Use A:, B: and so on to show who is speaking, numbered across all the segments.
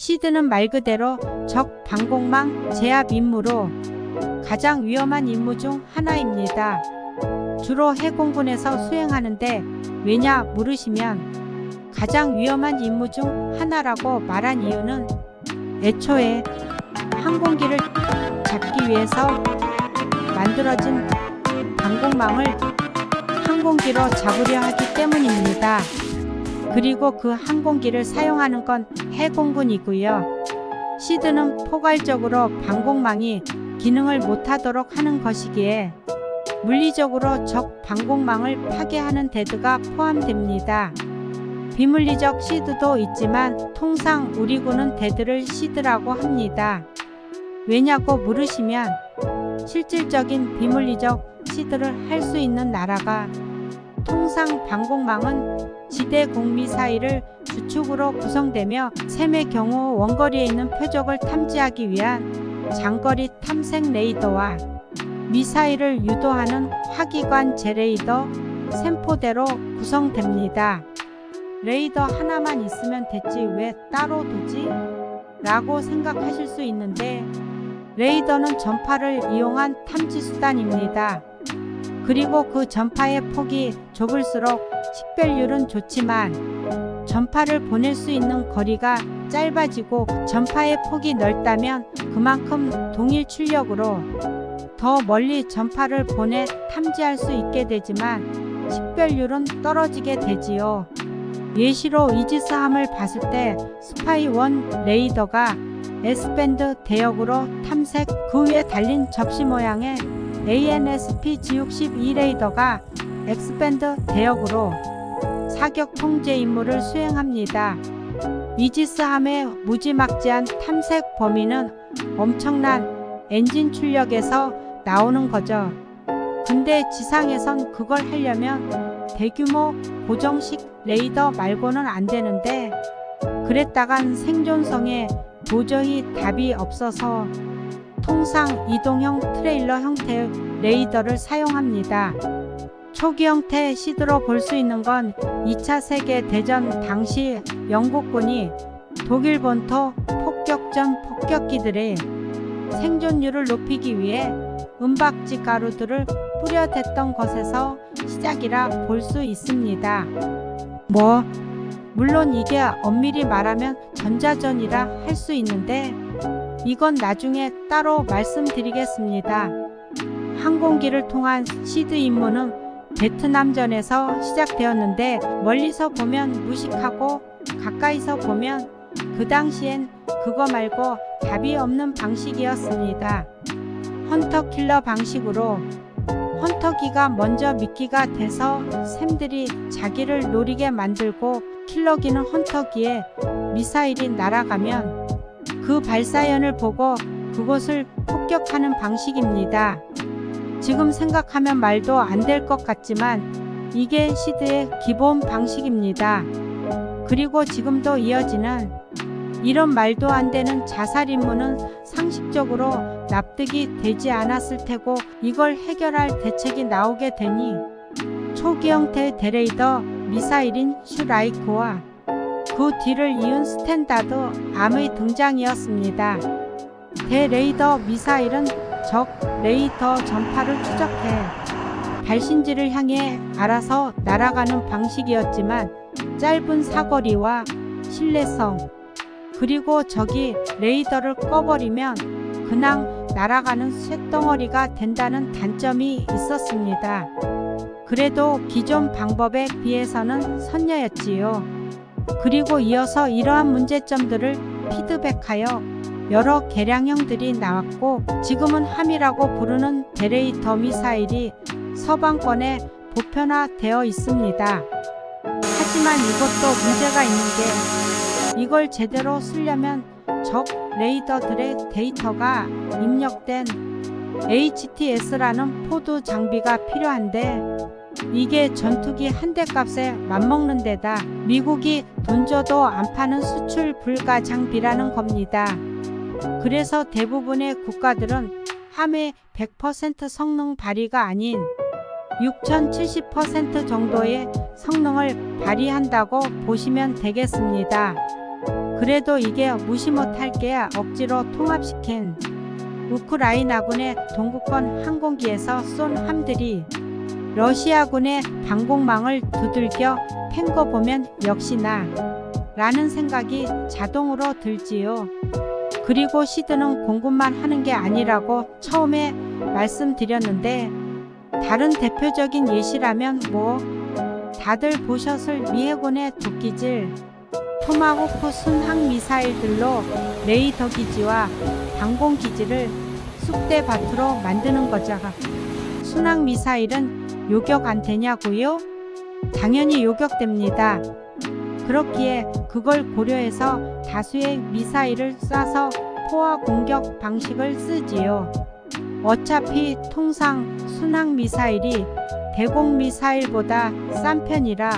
A: 시드는 말 그대로 적 방공망 제압 임무로 가장 위험한 임무 중 하나입니다. 주로 해공군에서 수행하는데 왜냐 물으시면 가장 위험한 임무 중 하나라고 말한 이유는 애초에 항공기를 잡기 위해서 만들어진 방공망을 항공기로 잡으려 하기 때문입니다. 그리고 그 항공기를 사용하는 건 해공군이고요. 시드는 포괄적으로 방공망이 기능을 못하도록 하는 것이기에 물리적으로 적 방공망을 파괴하는 데드가 포함됩니다. 비물리적 시드도 있지만 통상 우리 군은 데드를 시드라고 합니다. 왜냐고 물으시면 실질적인 비물리적 시드를 할 수 있는 나라가 통상 방공망은 지대 공미사일을 주축으로 구성되며 셈의 경우 원거리에 있는 표적을 탐지하기 위한 장거리 탐색 레이더와 미사일을 유도하는 화기관 제레이더, 셈포대로 구성됩니다. 레이더 하나만 있으면 됐지 왜 따로 두지? 라고 생각하실 수 있는데 레이더는 전파를 이용한 탐지수단입니다. 그리고 그 전파의 폭이 좁을수록 식별율은 좋지만 전파를 보낼 수 있는 거리가 짧아지고 전파의 폭이 넓다면 그만큼 동일 출력으로 더 멀리 전파를 보내 탐지할 수 있게 되지만 식별율은 떨어지게 되지요. 예시로 이지스함을 봤을 때 스파이-1 레이더가 S밴드 대역으로 탐색, 그 위에 달린 접시 모양의 ANSP-G62 레이더가 X밴드 대역으로 사격 통제 임무를 수행합니다. 이지스함의 무지막지한 탐색 범위는 엄청난 엔진 출력에서 나오는 거죠. 근데 지상에선 그걸 하려면 대규모 고정식 레이더 말고는 안 되는데 그랬다간 생존성에 도저히 답이 없어서 통상 이동형 트레일러 형태의 레이더를 사용합니다. 초기 형태 시드로 볼 수 있는 건 2차 세계대전 당시 영국군이 독일 본토 폭격전 폭격기들의 생존율을 높이기 위해 은박지 가루들을 뿌려댔던 것에서 시작이라 볼 수 있습니다. 물론 이게 엄밀히 말하면 전자전이라 할 수 있는데 이건 나중에 따로 말씀드리겠습니다. 항공기를 통한 시드 임무는 베트남전에서 시작되었는데 멀리서 보면 무식하고 가까이서 보면 그 당시엔 그거 말고 답이 없는 방식이었습니다. 헌터킬러 방식으로 헌터기가 먼저 미끼가 돼서 샘들이 자기를 노리게 만들고 킬러기는 헌터기에 미사일이 날아가면 그 발사연을 보고 그곳을 폭격하는 방식입니다. 지금 생각하면 말도 안 될 것 같지만 이게 시드의 기본 방식입니다. 그리고 지금도 이어지는 이런 말도 안 되는 자살 임무는 상식적으로 납득이 되지 않았을 테고 이걸 해결할 대책이 나오게 되니 초기 형태의 대레이더 미사일인 슈라이크와 그 뒤를 이은 스탠다드 암의 등장이었습니다. 대레이더 미사일은 적 레이더 전파를 추적해 발신지를 향해 알아서 날아가는 방식이었지만 짧은 사거리와 신뢰성 그리고 적이 레이더를 꺼버리면 그냥 날아가는 쇳덩어리가 된다는 단점이 있었습니다. 그래도 기존 방법에 비해서는 선녀였지요. 그리고 이어서 이러한 문제점들을 피드백하여 여러 개량형들이 나왔고 지금은 함이라고 부르는 대레이더 미사일이 서방권에 보편화되어 있습니다. 하지만 이것도 문제가 있는 게 이걸 제대로 쓰려면 적 레이더들의 데이터가 입력된 HTS라는 포드 장비가 필요한데 이게 전투기 한 대 값에 맞먹는 데다 미국이 돈 줘도 안 파는 수출 불가 장비라는 겁니다. 그래서 대부분의 국가들은 함의 100% 성능 발휘가 아닌 6070% 정도의 성능을 발휘한다고 보시면 되겠습니다. 그래도 이게 무시 못할 게 억지로 통합시킨 우크라이나군의 동구권 항공기에서 쏜 함들이 러시아군의 방공망을 두들겨 팬 거 보면 역시나 라는 생각이 자동으로 들지요. 그리고 시드는 공군만 하는 게 아니라고 처음에 말씀드렸는데 다른 대표적인 예시라면 다들 보셨을 미해군의 도끼질 토마호크 순항미사일들로 레이더 기지와 방공 기지를 쑥대밭으로 만드는 거죠. 순항미사일은 요격 안 되냐고요? 당연히 요격됩니다. 그렇기에 그걸 고려해서 다수의 미사일을 쏴서 포화 공격 방식을 쓰지요. 어차피 통상 순항미사일이 대공미사일보다 싼 편이라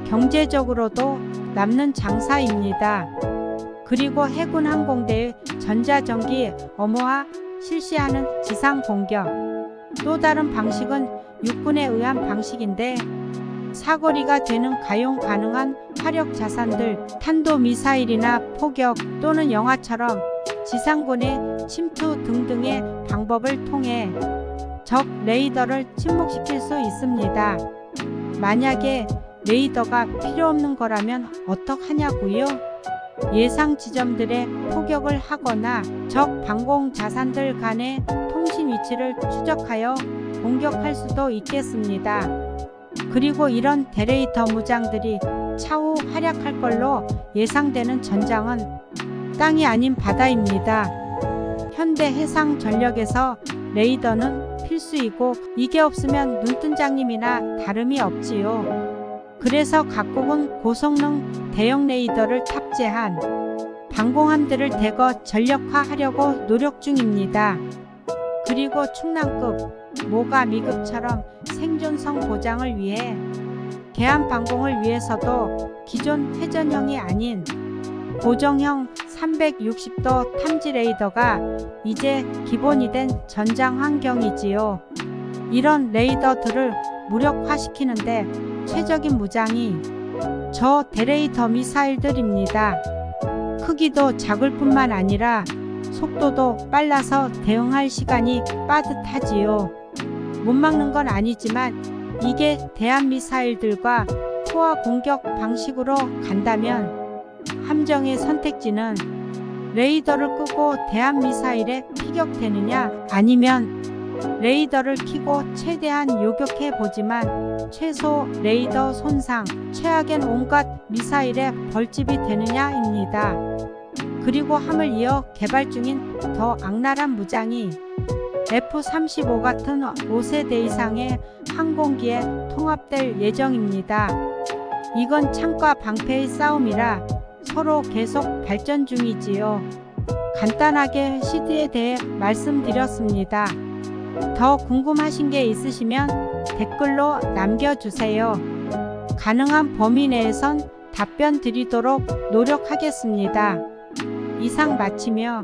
A: 경제적으로도 남는 장사입니다. 그리고 해군 항공대의 전자전기 엄호화 실시하는 지상 공격. 또 다른 방식은 육군에 의한 방식인데 사거리가 되는 가용 가능한 화력 자산들 탄도미사일이나 포격 또는 영화처럼 지상군의 침투 등등의 방법을 통해 적 레이더를 침묵시킬 수 있습니다. 만약에 레이더가 필요 없는 거라면 어떡하냐고요? 예상 지점들의 포격을 하거나 적 방공 자산들 간의 통신 위치를 추적하여 공격할 수도 있겠습니다. 그리고 이런 대레이더 무장들이 차후 활약할 걸로 예상되는 전장은 땅이 아닌 바다입니다. 현대 해상전력에서 레이더는 필수이고 이게 없으면 눈뜬장님이나 다름이 없지요. 그래서 각국은 고성능 대형 레이더를 탑재한 방공함들을 대거 전력화하려고 노력 중입니다. 그리고 충남급, 모가 미급처럼 생존성 보장을 위해 계함방공을 위해서도 기존 회전형이 아닌 고정형 360도 탐지 레이더가 이제 기본이 된 전장 환경이지요. 이런 레이더들을 무력화시키는데 최적인 무장이 저 대레이더 미사일들입니다. 크기도 작을 뿐만 아니라 속도도 빨라서 대응할 시간이 빠듯하지요. 못 막는 건 아니지만 이게 대한미사일들과 포화 공격 방식으로 간다면 함정의 선택지는 레이더를 끄고 대한미사일에 피격되느냐 아니면 레이더를 켜고 최대한 요격해 보지만 최소 레이더 손상, 최악엔 온갖 미사일에 벌집이 되느냐입니다. 그리고 함을 이어 개발 중인 더 악랄한 무장이 F-35 같은 5세대 이상의 항공기에 통합될 예정입니다. 이건 창과 방패의 싸움이라 서로 계속 발전 중이지요. 간단하게 시드에 대해 말씀드렸습니다. 더 궁금하신 게 있으시면 댓글로 남겨주세요. 가능한 범위 내에선 답변 드리도록 노력하겠습니다. 이상 마치며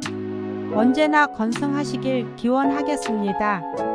A: 언제나 건승하시길 기원하겠습니다.